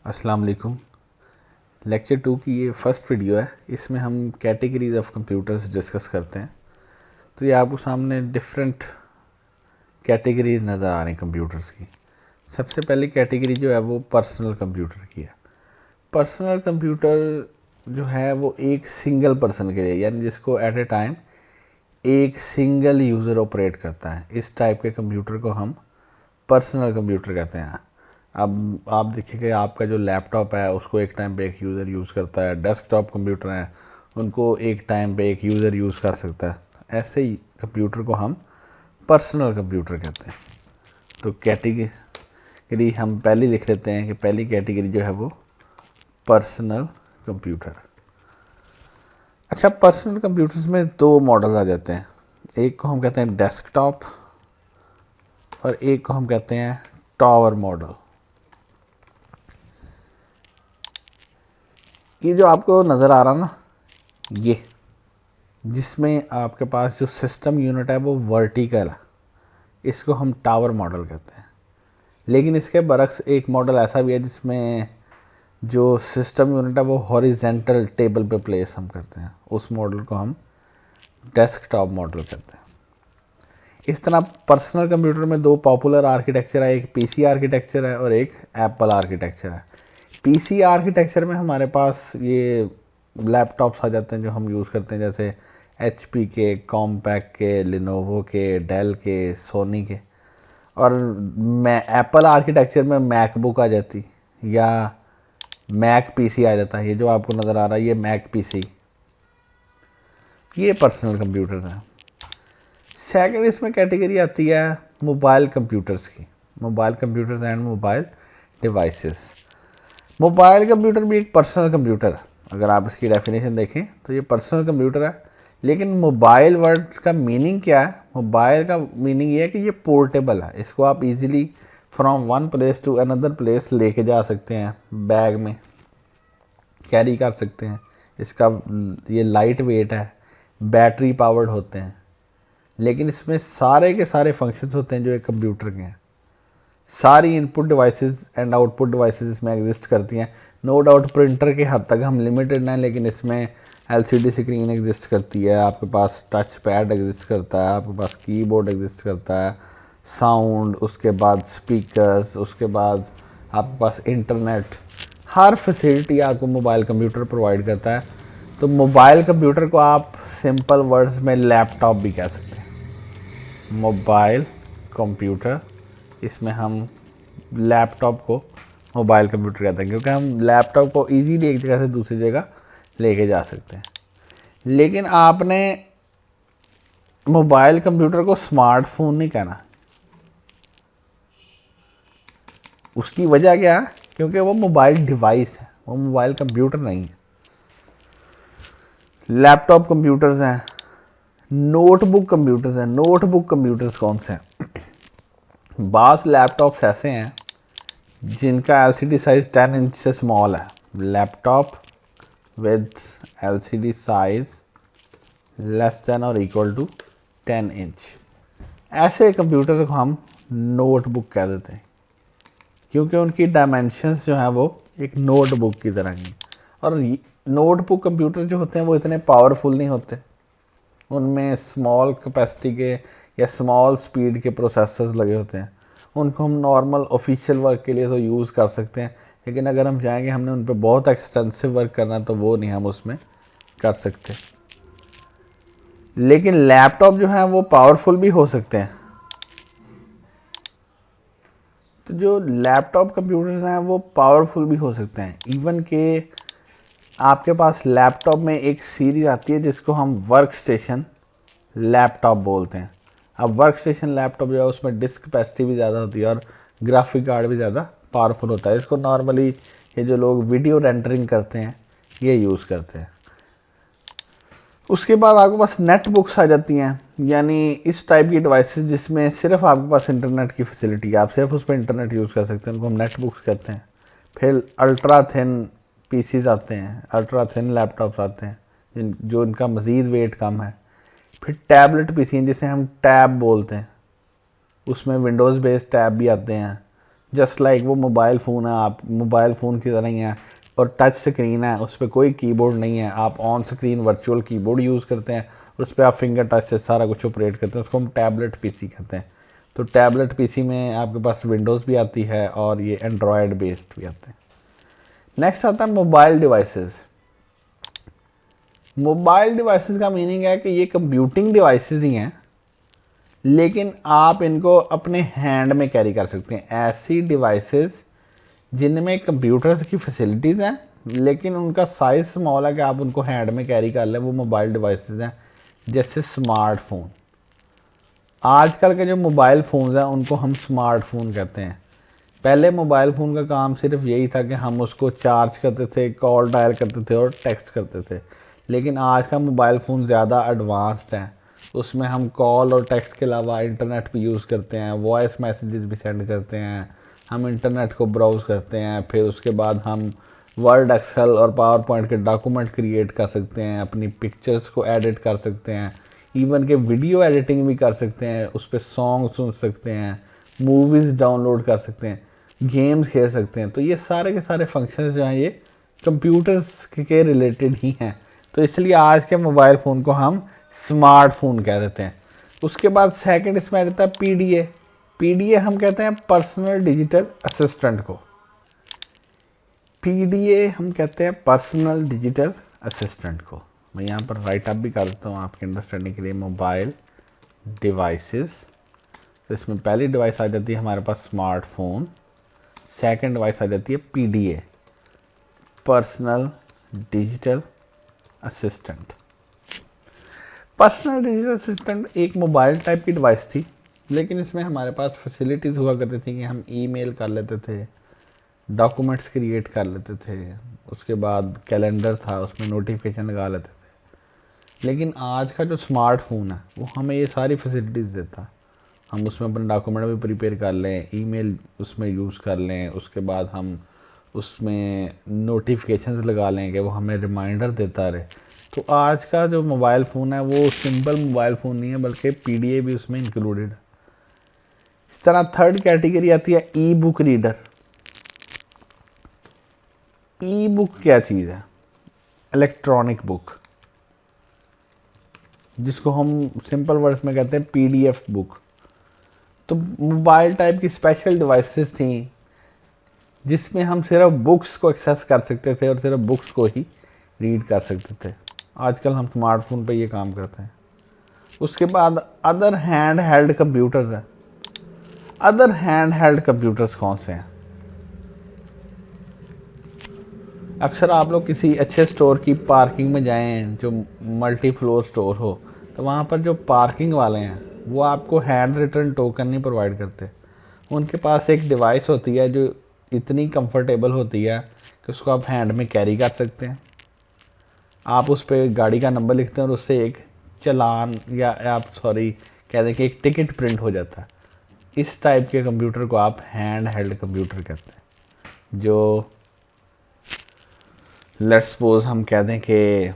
अस्सलाम वालेकुम। लेक्चर 2 की ये फर्स्ट वीडियो है। इसमें हम कैटेगरीज ऑफ कंप्यूटर्स डिस्कस करते हैं। तो ये आपको सामने डिफरेंट कैटेगरीज नज़र आ रही हैं कंप्यूटर्स की। सबसे पहली कैटेगरी जो है वो पर्सनल कंप्यूटर की है। पर्सनल कंप्यूटर जो है वो एक सिंगल पर्सन के लिए, यानी जिसको एट ए टाइम एक सिंगल यूज़र ऑपरेट करता है, इस टाइप के कंप्यूटर को हम पर्सनल कंप्यूटर कहते हैं। अब आप देखिए आपका जो लैपटॉप है उसको एक टाइम पे एक यूज़र यूज़ करता है, डेस्कटॉप कंप्यूटर हैं उनको एक टाइम पे एक यूज़र यूज़ कर सकता है। ऐसे ही कंप्यूटर को हम पर्सनल कंप्यूटर कहते हैं। तो कैटेगरी हम पहली लिख लेते हैं कि पहली कैटेगरी जो है वो पर्सनल कंप्यूटर। अच्छा, पर्सनल कंप्यूटर्स में दो मॉडल आ जाते हैं। एक को हम कहते हैं डेस्कटॉप और एक को हम कहते हैं टावर मॉडल। ये जो आपको नज़र आ रहा ना, ये जिसमें आपके पास जो सिस्टम यूनिट है वो वर्टिकल है, इसको हम टावर मॉडल कहते हैं। लेकिन इसके बरक्स एक मॉडल ऐसा भी है जिसमें जो सिस्टम यूनिट है वो हॉरिजेंटल टेबल पे प्लेस हम करते हैं, उस मॉडल को हम डेस्कटॉप मॉडल कहते हैं। इस तरह पर्सनल कंप्यूटर में दो पॉपुलर आर्किटेक्चर है, एक पीसी आर्किटेक्चर है और एक एप्पल आर्किटेक्चर है। पीसी आर्किटेक्चर में हमारे पास ये लैपटॉप्स आ जाते हैं जो हम यूज़ करते हैं, जैसे एचपी के, कॉम्पैक के, लिनोवो के, डेल के, सोनी के। और मैं एप्पल आर्किटेक्चर में मैकबुक आ जाती या मैक पीसी आ जाता है। ये जो आपको नज़र आ रहा है ये मैक पीसी, ये पर्सनल कंप्यूटर्स हैं। सेकंड इसमें कैटेगरी आती है मोबाइल कंप्यूटर्स की, mobile computers and mobile devices. Mobile computer भी एक पर्सनल कंप्यूटर है। अगर आप इसकी डेफिनेशन देखें तो ये पर्सनल कंप्यूटर है। लेकिन मोबाइल वर्ड का मीनिंग क्या है? मोबाइल का मीनिंग ये है कि ये पोर्टेबल है, इसको आप easily from one place to another place लेके जा सकते हैं, बैग में कैरी कर सकते हैं। इसका ये लाइट वेट है, बैटरी पावर्ड होते हैं, लेकिन इसमें सारे के सारे फंक्शंस होते हैं जो एक कंप्यूटर के हैं। सारी input devices and output devices इसमें एग्जिस्ट करती हैं। नो डाउट प्रिंटर के हद तक हम लिमिटेड हैं, लेकिन इसमें एलसीडी स्क्रीन एग्जिस्ट करती है, आपके पास टच पैड एग्जिस्ट करता है, आपके पास कीबोर्ड एग्जिस्ट करता है, साउंड, उसके बाद स्पीकर्स, उसके बाद आपके पास इंटरनेट, हर फैसिलिटी आपको मोबाइल कंप्यूटर प्रोवाइड करता है। तो मोबाइल कंप्यूटर को आप सिंपल वर्ड्स में लैपटॉप भी कह सकते हैं। मोबाइल कंप्यूटर, इसमें हम लैपटॉप को मोबाइल कंप्यूटर कहते हैं क्योंकि हम लैपटॉप को इजीली एक जगह से दूसरी जगह लेके जा सकते हैं। लेकिन आपने मोबाइल कंप्यूटर को स्मार्टफोन नहीं कहना। उसकी वजह क्या है? क्योंकि वो मोबाइल डिवाइस है, वो मोबाइल कंप्यूटर नहीं है। लैपटॉप कंप्यूटर्स हैं, नोटबुक कंप्यूटर्स हैं। नोटबुक कंप्यूटर्स कौन से हैं? बास लैपटॉप्स ऐसे हैं जिनका एलसीडी साइज़ 10 इंच से स्मॉल है। Laptop with LCD size less than और इक्वल टू 10 इंच, ऐसे कंप्यूटर को हम नोटबुक कह देते हैं क्योंकि उनकी डायमेंशंस जो हैं वो एक नोटबुक की तरह की। और नोटबुक कंप्यूटर जो होते हैं वो इतने पावरफुल नहीं होते, उनमें स्मॉल कैपेसिटी के या स्मॉल स्पीड के प्रोसेसर्स लगे होते हैं। उनको हम नॉर्मल ऑफिशियल वर्क के लिए तो यूज़ कर सकते हैं, लेकिन अगर हम चाहेंगे हमने उन पर बहुत एक्सटेंसिव वर्क करना तो वो नहीं हम उसमें कर सकते। लेकिन लैपटॉप जो है वो पावरफुल भी हो सकते हैं। तो जो लैपटॉप कंप्यूटर्स हैं वो पावरफुल भी हो सकते हैं। इवन के आपके पास लैपटॉप में एक सीरीज़ आती है जिसको हम वर्क स्टेशन लैपटॉप बोलते हैं। अब वर्क स्टेशन लैपटॉप जो है उसमें डिस्क कैपेसिटी भी ज़्यादा होती है और ग्राफिक कार्ड भी ज़्यादा पावरफुल होता है। इसको नॉर्मली ये जो लोग वीडियो रेंडरिंग करते हैं ये यूज़ करते हैं। उसके बाद आपके पास नेट बुक्स आ जाती हैं, यानी इस टाइप की डिवाइसेस जिसमें सिर्फ आपके पास इंटरनेट की फैसिलिटी है, आप सिर्फ उस पर इंटरनेट यूज़ कर सकते हैं, उनको हम नेट बुक्स कहते हैं। फिर अल्ट्रा थिन पीसीज आते हैं, अल्ट्रा थिन लैपटॉप्स आते हैं जो इनका मज़ीद वेट कम है। फिर टैबलेट पीसी हैं जिसे हम टैब बोलते हैं, उसमें विंडोज़ बेस्ड टैब भी आते हैं जस्ट लाइक वो मोबाइल फ़ोन है, आप मोबाइल फ़ोन की तरह ही है और टच स्क्रीन है, उस पर कोई कीबोर्ड नहीं है, आप on screen virtual keyboard use करते हैं और उस पर आप फिंगर टच से सारा कुछ ऑपरेट करते हैं, उसको हम टैबलेट पीसी कहते हैं। तो टैबलेट पीसी में आपके पास विंडोज़ भी आती है और ये एंड्रॉयड बेस्ड भी आते हैं। नेक्स्ट आता है मोबाइल डिवाइसेस। मोबाइल डिवाइसेस का मीनिंग है कि ये कंप्यूटिंग डिवाइसेस ही हैं, लेकिन आप इनको अपने हैंड में कैरी कर सकते हैं। ऐसी डिवाइसेस जिनमें कंप्यूटर्स की फैसिलिटीज़ हैं लेकिन उनका साइज़ स्मॉल है कि आप उनको हैंड में कैरी कर लें, वो मोबाइल डिवाइसेस हैं। जैसे स्मार्टफोन, आजकल के जो मोबाइल फ़ोन्स हैं उनको हम स्मार्टफोन कहते हैं। पहले मोबाइल फ़ोन का काम सिर्फ यही था कि हम उसको चार्ज करते थे, कॉल डायल करते थे और टेक्स्ट करते थे, लेकिन आज का मोबाइल फ़ोन ज़्यादा एडवांस्ड है। उसमें हम कॉल और टेक्स्ट के अलावा इंटरनेट भी यूज़ करते हैं, वॉइस मैसेजेस भी सेंड करते हैं, हम इंटरनेट को ब्राउज़ करते हैं, फिर उसके बाद हम वर्ड, एक्सेल और पावर पॉइंट के डॉक्यूमेंट क्रिएट कर सकते हैं, अपनी पिक्चर्स को एडिट कर सकते हैं, इवन के वीडियो एडिटिंग भी कर सकते हैं, उस पर सॉन्ग सुन सकते हैं, मूवीज़ डाउनलोड कर सकते हैं, गेम्स खेल सकते हैं। तो ये सारे के सारे फंक्शंस जो हैं ये कंप्यूटर्स के रिलेटेड ही हैं, तो इसलिए आज के मोबाइल फ़ोन को हम स्मार्टफोन कह देते हैं। उसके बाद सेकंड इसमें आ जाता है पीडीए। पीडीए हम कहते हैं पर्सनल डिजिटल असिस्टेंट को। पीडीए हम कहते हैं पर्सनल डिजिटल असिस्टेंट को। मैं यहाँ पर राइट अप भी कर देता हूँ आपके अंडरस्टैंडिंग के लिए। मोबाइल डिवाइसेस, तो इसमें पहली डिवाइस आ जाती है हमारे पास स्मार्टफोन, सेकंड डिवाइस आ जाती है PDA personal digital assistant. Personal digital assistant एक मोबाइल टाइप की डिवाइस थी, लेकिन इसमें हमारे पास फैसिलिटीज़ हुआ करती थी कि हम ईमेल कर लेते थे, डॉक्यूमेंट्स क्रिएट कर लेते थे, उसके बाद कैलेंडर था उसमें नोटिफिकेशन लगा लेते थे। लेकिन आज का जो स्मार्टफोन है वो हमें ये सारी फैसिलिटीज़ देता है। हम उसमें अपने डॉक्यूमेंट भी प्रिपेयर कर लें, ईमेल उसमें यूज़ कर लें, उसके बाद हम उसमें नोटिफिकेशंस लगा लें कि वो हमें रिमाइंडर देता रहे। तो आज का जो मोबाइल फ़ोन है वो सिंपल मोबाइल फ़ोन नहीं है, बल्कि पीडीए भी उसमें इंक्लूडेड है। इस तरह थर्ड कैटेगरी आती है ई बुक रीडर। ई बुक क्या चीज़ है? इलेक्ट्रॉनिक बुक, जिसको हम सिंपल वर्ड्स में कहते हैं पीडीएफ बुक। तो मोबाइल टाइप की स्पेशल डिवाइसेस थी जिसमें हम सिर्फ बुक्स को एक्सेस कर सकते थे और सिर्फ बुक्स को ही रीड कर सकते थे। आजकल हम स्मार्टफोन पे ये काम करते हैं। उसके बाद अदर हैंड हेल्ड कंप्यूटर्स हैं। अदर हैंड हेल्ड कंप्यूटर्स कौन से हैं? अक्सर आप लोग किसी अच्छे स्टोर की पार्किंग में जाएं जो मल्टी फ्लोर स्टोर हो, तो वहाँ पर जो पार्किंग वाले हैं वो आपको हैंड रिटर्न टोकन नहीं प्रोवाइड करते। उनके पास एक डिवाइस होती है जो इतनी कंफर्टेबल होती है कि उसको आप हैंड में कैरी कर सकते हैं। आप उस पर गाड़ी का नंबर लिखते हैं और उससे एक चालान या आप कह दें कि एक टिकट प्रिंट हो जाता है। इस टाइप के कंप्यूटर को आप हैंड हेल्ड कंप्यूटर कहते हैं, जो लेट्स सपोज हम कह दें कि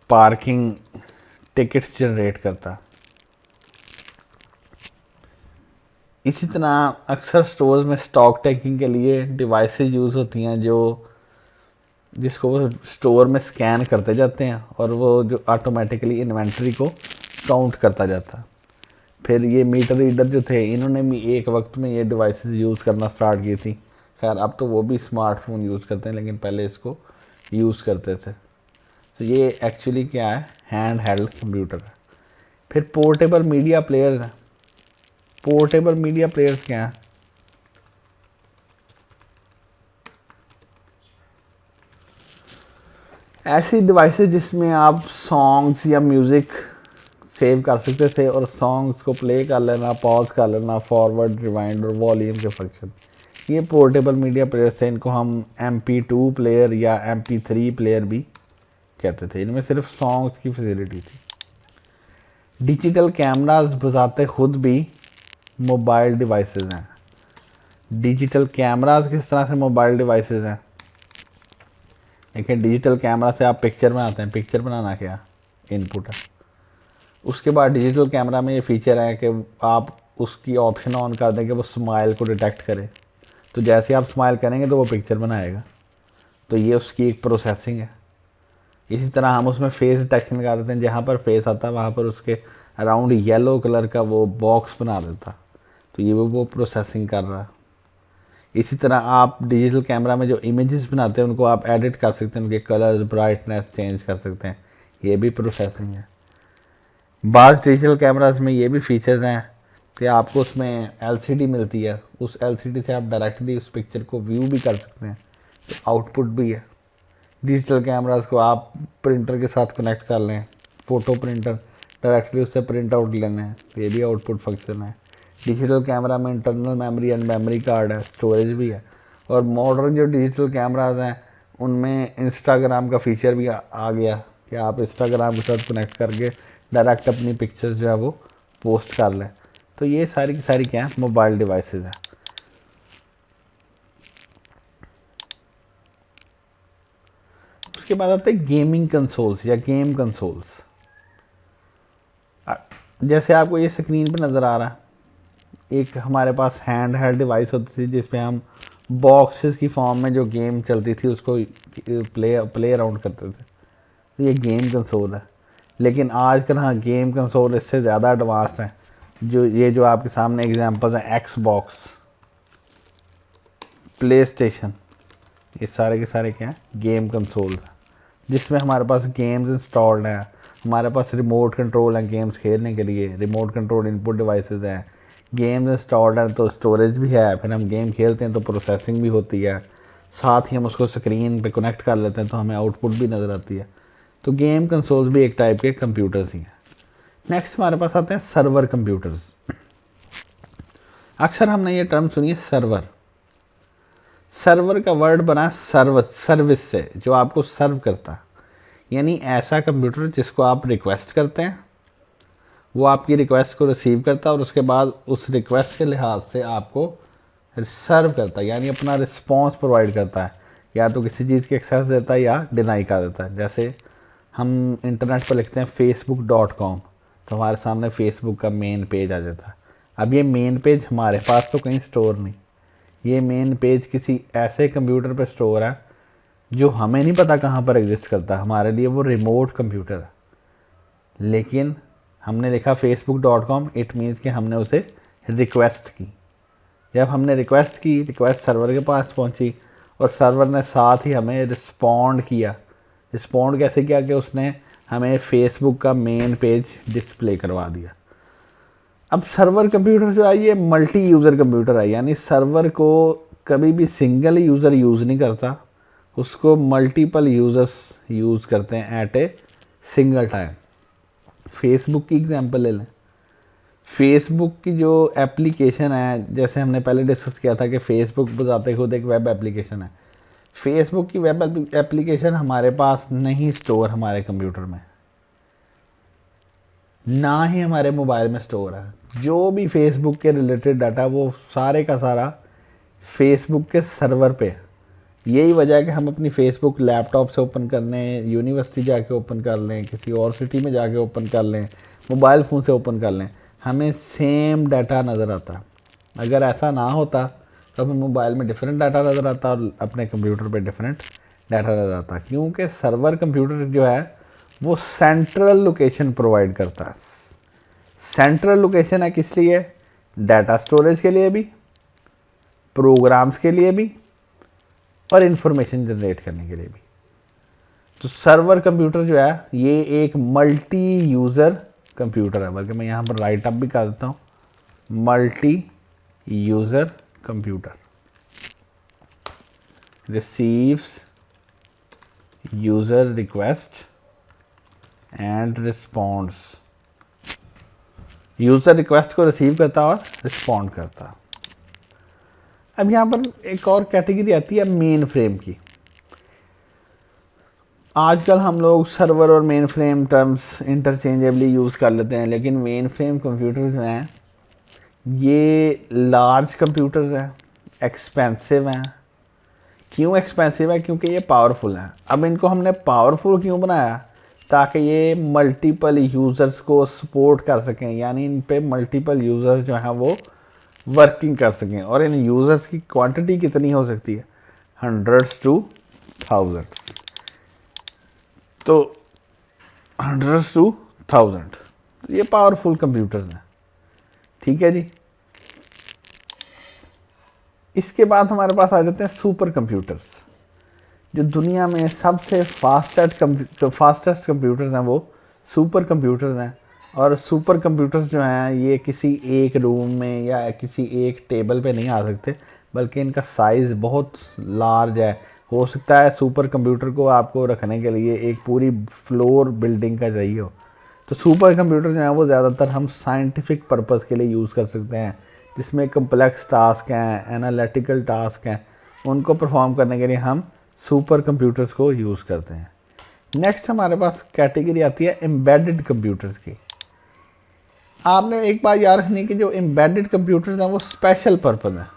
पार्किंग टिकट्स जनरेट करता। इसी तरह अक्सर स्टोर्स में स्टॉक टेकिंग के लिए डिवाइसेस यूज़ होती हैं जिसको वो स्टोर में स्कैन करते जाते हैं और वो जो ऑटोमेटिकली इन्वेंट्री को काउंट करता जाता है। फिर ये मीटर रीडर जो थे, इन्होंने भी एक वक्त में ये डिवाइसेस यूज़ करना स्टार्ट की थी। खैर अब तो वो भी स्मार्टफोन यूज़ करते हैं, लेकिन पहले इसको यूज़ करते थे। तो ये एक्चुअली क्या है? हैंड हेल्ड कंप्यूटर है। फिर पोर्टेबल मीडिया प्लेयर्स हैं। पोर्टेबल मीडिया प्लेयर्स क्या हैं? ऐसी डिवाइसेस जिसमें आप सॉन्ग्स या म्यूज़िक सेव कर सकते थे और सॉन्ग्स को प्ले कर लेना, पॉज कर लेना, फॉरवर्ड, रिवाइंड और वॉल्यूम के फंक्शन, ये पोर्टेबल मीडिया प्लेयर्स थे। इनको हम MP2 प्लेयर या MP3 प्लेयर भी कहते थे। इनमें सिर्फ सॉन्ग्स की फैसिलिटी थी। डिजिटल कैमरास बजाते खुद भी मोबाइल डिवाइसेस हैं। डिजिटल कैमरास किस तरह से मोबाइल डिवाइसेस हैं? देखिए, डिजिटल कैमरा से आप पिक्चर बनाते हैं। पिक्चर बनाना क्या इनपुट है। उसके बाद डिजिटल कैमरा में ये फीचर है कि आप उसकी ऑप्शन ऑन कर दें कि वो स्माइल को डिटेक्ट करे। तो जैसे आप स्माइल करेंगे तो वो पिक्चर बनाएगा। तो ये उसकी एक प्रोसेसिंग है। इसी तरह हम उसमें फेस डिटेक्शन लगा देते हैं, जहाँ पर फेस आता है वहाँ पर उसके अराउंड येलो कलर का वो बॉक्स बना देता, तो ये वो प्रोसेसिंग कर रहा है। इसी तरह आप डिजिटल कैमरा में जो इमेजेस बनाते हैं उनको आप एडिट कर सकते हैं, उनके कलर्स ब्राइटनेस चेंज कर सकते हैं, ये भी प्रोसेसिंग है। बाज़ डिजिटल कैमरास में ये भी फीचर्स हैं कि आपको उसमें एलसीडी मिलती है, उस एलसीडी से आप डायरेक्टली उस पिक्चर को व्यू भी कर सकते हैं, तो आउटपुट भी है। डिजिटल कैमरास को आप प्रिंटर के साथ कनेक्ट कर लें, फ़ोटो प्रिंटर, डायरेक्टली उससे प्रिंट आउट लेने हैं, तो ये भी आउटपुट फंक्शन है। डिजिटल कैमरा में internal memory and memory card है, स्टोरेज भी है। और मॉडर्न जो डिजिटल कैमराज हैं उनमें इंस्टाग्राम का फीचर भी आ गया कि आप इंस्टाग्राम के साथ कनेक्ट करके डायरेक्ट अपनी पिक्चर्स जो है वो पोस्ट कर लें। तो ये सारी की सारी क्या है, मोबाइल डिवाइसेस हैं। उसके बाद आते हैं गेमिंग कंसोल्स या गेम कंसोल्स। जैसे आपको ये स्क्रीन पे नज़र आ रहा है, एक हमारे पास हैंड हेल्ड डिवाइस होती थी जिसपे हम बॉक्सेस की फॉर्म में जो गेम चलती थी उसको प्ले अराउंड करते थे, तो ये गेम कंसोल है। लेकिन आजकल हाँ, गेम कंसोल इससे ज़्यादा एडवांस हैं। जो आपके सामने एग्जांपल्स हैं, एक्स बॉक्स, प्ले स्टेशन, ये सारे के सारे क्या हैं, गेम कंसोल्स हैं, जिसमें हमारे पास गेम्स इंस्टॉल्ड हैं। हमारे पास रिमोट कंट्रोल हैं गेम्स खेलने के लिए, रिमोट कंट्रोल इनपुट डिवाइसेस हैं, गेम्स इंस्टॉल्ड हैं तो स्टोरेज भी है, फिर हम गेम खेलते हैं तो प्रोसेसिंग भी होती है, साथ ही हम उसको स्क्रीन पे कनेक्ट कर लेते हैं तो हमें आउटपुट भी नज़र आती है। तो गेम कंसोल्स भी एक टाइप के कंप्यूटर्स ही हैं। नेक्स्ट हमारे पास आते हैं सर्वर कंप्यूटर्स। अक्सर हमने ये टर्म सुनी है, सर्वर। सर्वर का वर्ड बना सर्विस से, जो आपको सर्व करता है, यानी ऐसा कंप्यूटर जिसको आप रिक्वेस्ट करते हैं, वो आपकी रिक्वेस्ट को रिसीव करता है और उसके बाद उस रिक्वेस्ट के लिहाज से आपको सर्व करता है, यानी अपना रिस्पॉन्स प्रोवाइड करता है, या तो किसी चीज़ की एक्सेस देता है या डिनाई कर देता है। जैसे हम इंटरनेट पर लिखते हैं facebook.com, तो हमारे सामने फेसबुक का मेन पेज आ जाता है। अब ये मेन पेज हमारे पास तो कहीं स्टोर नहीं, ये मेन पेज किसी ऐसे कंप्यूटर पर स्टोर है जो हमें नहीं पता कहाँ पर एग्जिस्ट करता। हमारे लिए वो रिमोट कंप्यूटर है, लेकिन हमने लिखा facebook.com, इट मीन्स कि हमने उसे रिक्वेस्ट की। जब हमने रिक्वेस्ट की, रिक्वेस्ट सर्वर के पास पहुंची और सर्वर ने साथ ही हमें रिस्पॉन्ड किया। रिस्पॉन्ड कैसे किया कि उसने हमें फेसबुक का मेन पेज डिस्प्ले करवा दिया। अब सर्वर कंप्यूटर जो है ये मल्टी यूज़र कंप्यूटर है, यानी सर्वर को कभी भी सिंगल यूज़र यूज़ नहीं करता, उसको मल्टीपल यूज़र्स यूज़ करते हैं at a single time. Facebook की एग्जांपल ले लें। फेसबुक की जो एप्लीकेशन है, जैसे हमने पहले डिस्कस किया था कि फेसबुक बताते खुद एक वेब एप्लीकेशन है। फेसबुक की वेब एप्लीकेशन हमारे पास नहीं स्टोर हमारे कंप्यूटर में, ना ही हमारे मोबाइल में स्टोर है। जो भी फेसबुक के रिलेटेड डाटा वो सारे का सारा फेसबुक के सर्वर पे है। यही वजह है कि हम अपनी फेसबुक लैपटॉप से ओपन कर लें, यूनिवर्सिटी जाके ओपन कर लें, किसी और सिटी में जाके ओपन कर लें, मोबाइल फ़ोन से ओपन कर लें, हमें सेम डाटा नज़र आता। अगर ऐसा ना होता तो हमें मोबाइल में डिफरेंट डाटा नज़र आता और अपने कंप्यूटर पे डिफरेंट डाटा नज़र आता, क्योंकि सर्वर कंप्यूटर जो है वो सेंट्रल लोकेशन प्रोवाइड करता है। सेंट्रल लोकेशन है किस लिए? डाटा स्टोरेज के लिए भी, प्रोग्राम्स के लिए भी, और इन्फॉर्मेशन जनरेट करने के लिए भी। तो सर्वर कंप्यूटर जो है ये एक मल्टी यूज़र कंप्यूटर है, बल्कि मैं यहाँ पर राइट अप भी कर देता हूँ, multi user computer receives user request and responds. User request को रिसीव करता और रिस्पॉन्ड करता। अब यहाँ पर एक और कैटेगरी आती है मेन फ्रेम की। आजकल हम लोग सर्वर और main frame terms interchangeably use कर लेते हैं, लेकिन मेन फ्रेम कंप्यूटर जो हैं ये लार्ज कंप्यूटर्स हैं, एक्सपेंसिव हैं। क्यों एक्सपेंसिव है? क्योंकि ये पावरफुल हैं। अब इनको हमने पावरफुल क्यों बनाया? ताकि ये मल्टीपल यूज़र्स को सपोर्ट कर सकें, यानी इन पे मल्टीपल यूज़र्स जो हैं वो वर्किंग कर सकें। और इन यूज़र्स की क्वांटिटी कितनी हो सकती है, हंड्रेड्स टू थाउजेंड्स। तो हंड्रेड्स टू थाउजेंड, ये पावरफुल कंप्यूटर्स हैं। ठीक है जी। इसके बाद हमारे पास आ जाते हैं सुपर कंप्यूटर्स। जो दुनिया में सबसे फास्टेस्ट कंप्यूटर्स हैं वो सुपर कंप्यूटर्स हैं। और सुपर कंप्यूटर्स जो हैं ये किसी एक रूम में या किसी एक टेबल पे नहीं आ सकते, बल्कि इनका साइज़ बहुत लार्ज है। हो सकता है सुपर कंप्यूटर को आपको रखने के लिए एक पूरी फ्लोर बिल्डिंग का चाहिए हो। तो सुपर कंप्यूटर जो है वो ज़्यादातर हम साइंटिफिक पर्पज़ के लिए यूज़ कर सकते हैं, जिसमें कम्प्लेक्स टास्क हैं, एनालिटिकल टास्क हैं, उनको परफॉर्म करने के लिए हम सुपर कंप्यूटर्स को यूज़ करते हैं। नेक्स्ट हमारे पास कैटेगरी आती है एम्बेडेड कंप्यूटर्स की। आपने एक बात याद रखनी कि जो एम्बेडेड कंप्यूटर्स हैं वो स्पेशल पर्पज़ हैं।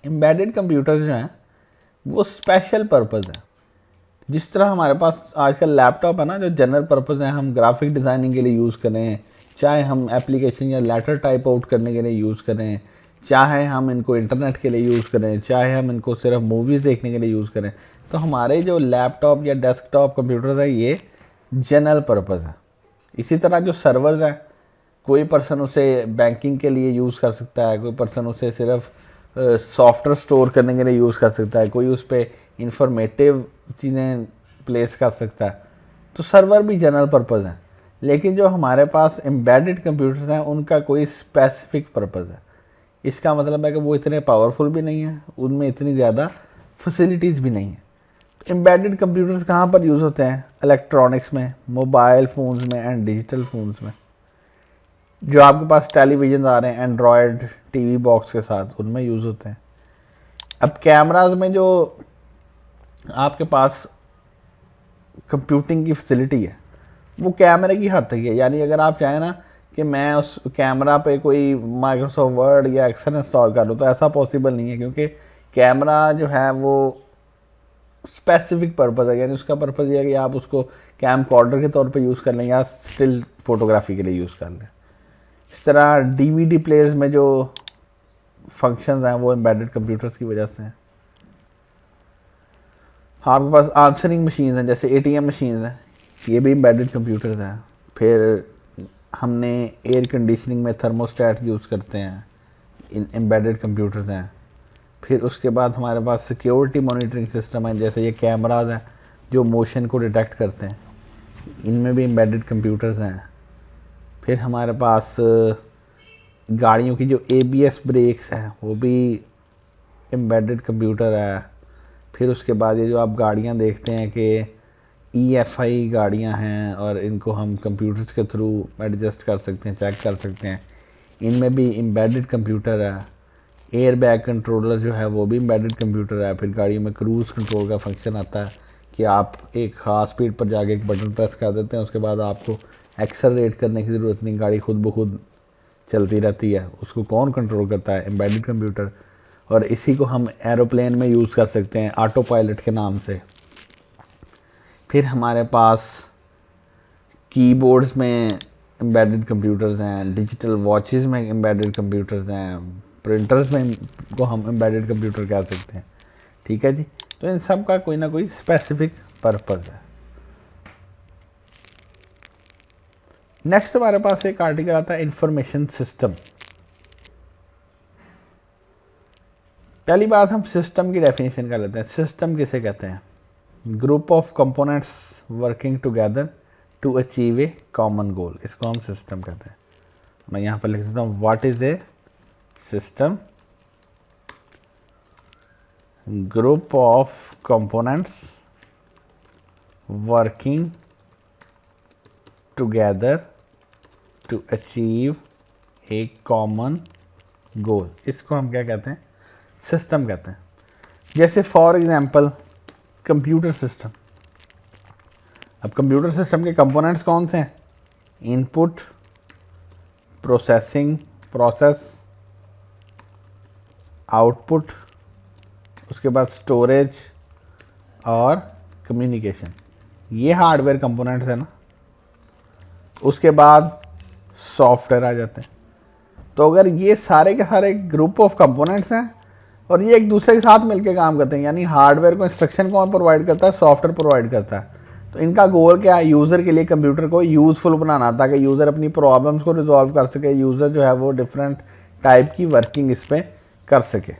एम्बेडेड कंप्यूटर्स जो हैं वो स्पेशल पर्पज़ है। जिस तरह हमारे पास आजकल लैपटॉप है ना, जो जनरल पर्पज़ है, हम ग्राफिक डिज़ाइनिंग के लिए यूज़ करें, चाहे हम एप्लीकेशन या लेटर टाइप आउट करने के लिए यूज़ करें, चाहे हम इनको इंटरनेट के लिए यूज़ करें, चाहे हम इनको सिर्फ मूवीज़ देखने के लिए यूज़ करें, तो हमारे जो लैपटॉप या डेस्कटॉप कंप्यूटर्स हैं ये जनरल पर्पज़ है। इसी तरह जो सर्वर्स हैं, कोई पर्सन उसे बैंकिंग के लिए यूज़ कर सकता है, कोई पर्सन उसे सिर्फ सॉफ्टवेयर स्टोर करने के लिए यूज़ कर सकता है, कोई उस पर इंफॉर्मेटिव चीज़ें प्लेस कर सकता है। तो सर्वर भी जनरल पर्पज़ हैं। लेकिन जो हमारे पास एम्बेडेड कंप्यूटर्स हैं उनका कोई स्पेसिफिक पर्पज़ है। इसका मतलब है कि वो इतने पावरफुल भी नहीं है, उनमें इतनी ज़्यादा फैसिलिटीज़ भी नहीं है। एम्बेडेड कंप्यूटर्स कहाँ पर यूज़ होते हैं, इलेक्ट्रॉनिक्स में, मोबाइल फ़ोन्स में एंड डिजिटल फ़ोन्स में। जो आपके पास टेलीविज़न आ रहे हैं एंड्रॉयड टीवी बॉक्स के साथ, उनमें यूज़ होते हैं। अब कैमराज में जो आपके पास कंप्यूटिंग की फैसिलिटी है वो कैमरे की हद तक है। यानी अगर आप चाहें ना कि मैं उस कैमरा पे कोई माइक्रोसॉफ्ट वर्ड या एक्सेल इंस्टॉल कर लूँ, तो ऐसा पॉसिबल नहीं है, क्योंकि कैमरा जो है वो स्पेसिफिक पर्पज़ है। यानी उसका पर्पज़ ये है कि आप उसको कैम कॉर्डर के तौर पे यूज़ कर लें या स्टिल फोटोग्राफी के लिए यूज़ कर लें। इस तरह डीवीडी प्लेयर्स में जो फंक्शंस हैं वो एम्बेडेड कंप्यूटर्स की वजह से हैं। आपके पास आंसरिंग मशीन हैं, जैसे एटीएम मशीन हैं, ये भी एम्बेडेड कंप्यूटर्स हैं। फिर हमने एयर कंडीशनिंग में थर्मोस्टेट यूज़ करते हैं, इन एम्बेडेड कंप्यूटर्स हैं। फिर उसके बाद हमारे पास सिक्योरिटी मॉनिटरिंग सिस्टम है, जैसे ये कैमराज हैं जो मोशन को डिटेक्ट करते हैं, इनमें भी एम्बेडेड कंप्यूटर्स हैं। फिर हमारे पास गाड़ियों की जो ABS ब्रेक्स हैं वो भी एम्बेडेड कंप्यूटर है। फिर उसके बाद ये जो आप गाड़ियाँ देखते हैं कि EFI गाड़ियाँ हैं और इनको हम कंप्यूटर्स के थ्रू एडजस्ट कर सकते हैं, चेक कर सकते हैं, इनमें भी एम्बेडेड कंप्यूटर है। एयर बैग कंट्रोलर जो है वो भी एम्बेडेड कंप्यूटर है। फिर गाड़ियों में क्रूज़ कंट्रोल का फंक्शन आता है कि आप एक ख़ास स्पीड पर जाके एक बटन प्रेस कर देते हैं, उसके बाद आपको एक्सेलरेट करने की ज़रूरत नहीं, गाड़ी खुद ब खुद चलती रहती है। उसको कौन कंट्रोल करता है, एम्बेडेड कंप्यूटर। और इसी को हम एरोप्लेन में यूज़ कर सकते हैं ऑटो पायलट के नाम से। फिर हमारे पास कीबोर्ड्स में एम्बेडेड कंप्यूटर्स हैं, डिजिटल वॉचेस में एम्बेडेड कंप्यूटर्स हैं, प्रिंटर्स में को हम एम्बेडेड कंप्यूटर कह सकते हैं। ठीक है जी। तो इन सब का कोई ना कोई स्पेसिफिक पर्पज़ है। नेक्स्ट हमारे पास एक आर्टिकल आता है इंफॉर्मेशन सिस्टम। पहली बात हम सिस्टम की डेफिनेशन कर लेते हैं। सिस्टम किसे कहते हैं, group of components working together to achieve a common goal, इसको हम सिस्टम कहते हैं। मैं यहाँ पर लिख देता हूँ, what is a system, group of components working together to achieve a common goal, इसको हम क्या कहते हैं, सिस्टम कहते हैं। जैसे फॉर एग्जांपल कंप्यूटर सिस्टम। अब कंप्यूटर सिस्टम के कंपोनेंट्स कौन से हैं, इनपुट, प्रोसेसिंग, प्रोसेस, आउटपुट, उसके बाद स्टोरेज और कम्युनिकेशन, ये हार्डवेयर कंपोनेंट्स है ना। उसके बाद सॉफ्टवेयर आ जाते हैं। तो अगर ये सारे के सारे ग्रुप ऑफ कंपोनेंट्स हैं और ये एक दूसरे के साथ मिलकर काम करते हैं, यानी हार्डवेयर को इंस्ट्रक्शन कौन प्रोवाइड करता है, सॉफ्टवेयर प्रोवाइड करता है। तो इनका गोल क्या है, यूज़र के लिए कंप्यूटर को यूज़फुल बनाना, ताकि यूज़र अपनी प्रॉब्लम्स को रिजॉल्व कर सके, यूज़र जो है वो डिफरेंट टाइप की वर्किंग इस पर कर सके।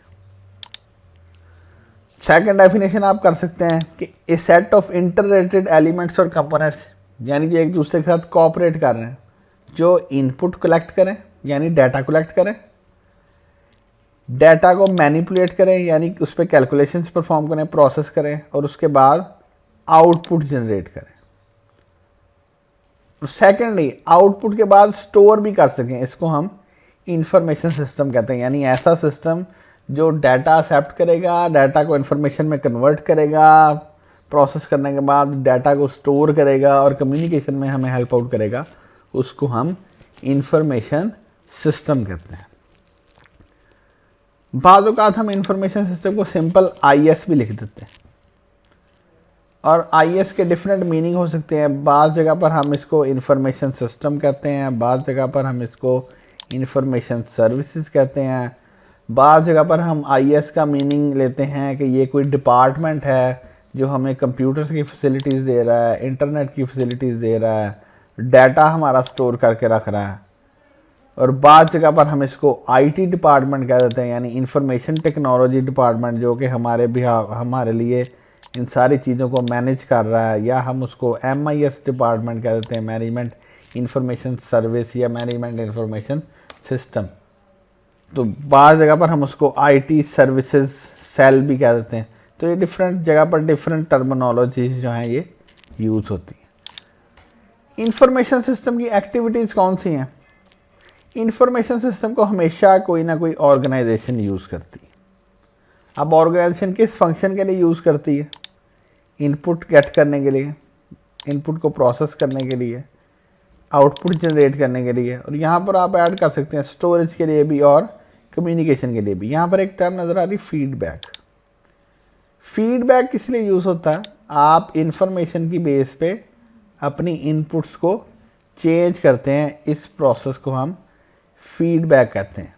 सेकंड डेफिनेशन आप कर सकते हैं कि ए सेट ऑफ इंटररेटेड एलिमेंट्स और कंपोनेंट्स, यानी कि एक दूसरे के साथ कोऑपरेट कर रहे हैं, जो इनपुट कलेक्ट करें यानी डाटा कलेक्ट करें, डाटा को मैनिपुलेट करें यानी उस पर कैलकुलेशंस परफॉर्म करें, प्रोसेस करें, और उसके बाद आउटपुट जनरेट करें। सेकेंडली आउटपुट के बाद स्टोर भी कर सकें, इसको हम इंफॉर्मेशन सिस्टम कहते हैं, यानी ऐसा सिस्टम जो डाटा एक्सेप्ट करेगा, डाटा को इंफॉर्मेशन में कन्वर्ट करेगा, प्रोसेस करने के बाद डाटा को स्टोर करेगा और कम्युनिकेशन में हमें हेल्प आउट करेगा, उसको हम इंफॉर्मेशन सिस्टम कहते हैं। बाज़ औक़ात हम इंफॉर्मेशन सिस्टम को सिंपल आईएस भी लिख देते हैं, और आईएस के डिफरेंट मीनिंग हो सकते हैं। बाज़ जगह पर हम इसको इंफॉर्मेशन सिस्टम कहते हैं, बाज़ जगह पर हम इसको इंफॉर्मेशन सर्विसेज कहते हैं, बाज़ जगह पर हम आईएस का मीनिंग लेते हैं कि ये कोई डिपार्टमेंट है जो हमें कंप्यूटर्स की फैसिलिटीज़ दे रहा है, इंटरनेट की फैसिलिटीज़ दे रहा है, डाटा हमारा स्टोर करके रख रहा है। और बाज़ जगह पर हम इसको आईटी डिपार्टमेंट कह देते हैं, यानी इंफॉर्मेशन टेक्नोलॉजी डिपार्टमेंट, जो कि हमारे लिए इन सारी चीज़ों को मैनेज कर रहा है, या हम उसको एमआईएस डिपार्टमेंट कह देते हैं, मैनेजमेंट इंफॉर्मेशन सर्विस या मैनेजमेंट इंफॉर्मेशन सिस्टम। तो बाज़ जगह पर हम उसको आईटी सर्विसेज सेल भी कह देते हैं। तो ये डिफरेंट जगह पर डिफरेंट टर्मिनोलॉजीज जो हैं ये यूज़ होती हैं। इंफॉर्मेशन सिस्टम की एक्टिविटीज़ कौन सी हैं? इंफॉर्मेशन सिस्टम को हमेशा कोई ना कोई ऑर्गेनाइजेशन यूज़ करती है। अब ऑर्गेनाइजेशन किस फंक्शन के लिए यूज़ करती है? इनपुट गेट करने के लिए, इनपुट को प्रोसेस करने के लिए, आउटपुट जनरेट करने के लिए, और यहाँ पर आप ऐड कर सकते हैं स्टोरेज के लिए भी और कम्युनिकेशन के लिए भी। यहाँ पर एक टर्म नज़र आ रही फीडबैक। फीडबैक किस लिए यूज़ होता है? आप इंफॉर्मेशन की बेस पे अपनी इनपुट्स को चेंज करते हैं, इस प्रोसेस को हम फीडबैक कहते हैं।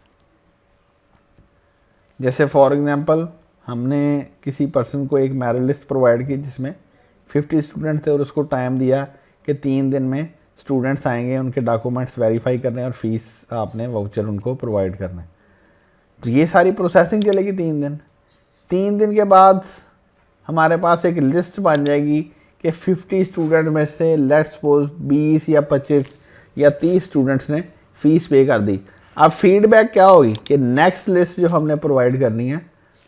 जैसे फॉर एग्जांपल हमने किसी पर्सन को एक मेरिट लिस्ट प्रोवाइड की जिसमें 50 स्टूडेंट थे, और उसको टाइम दिया कि 3 दिन में स्टूडेंट्स आएंगे, उनके डॉक्यूमेंट्स वेरीफाई करने और फीस आपने वाउचर उनको प्रोवाइड करने। तो ये सारी प्रोसेसिंग चलेगी 3 दिन। 3 दिन के बाद हमारे पास एक लिस्ट बन जाएगी कि 50 स्टूडेंट में से लेट्स सपोज 20 या 25 या 30 स्टूडेंट्स ने फ़ीस पे कर दी। अब फीडबैक क्या होगी कि नेक्स्ट लिस्ट जो हमने प्रोवाइड करनी है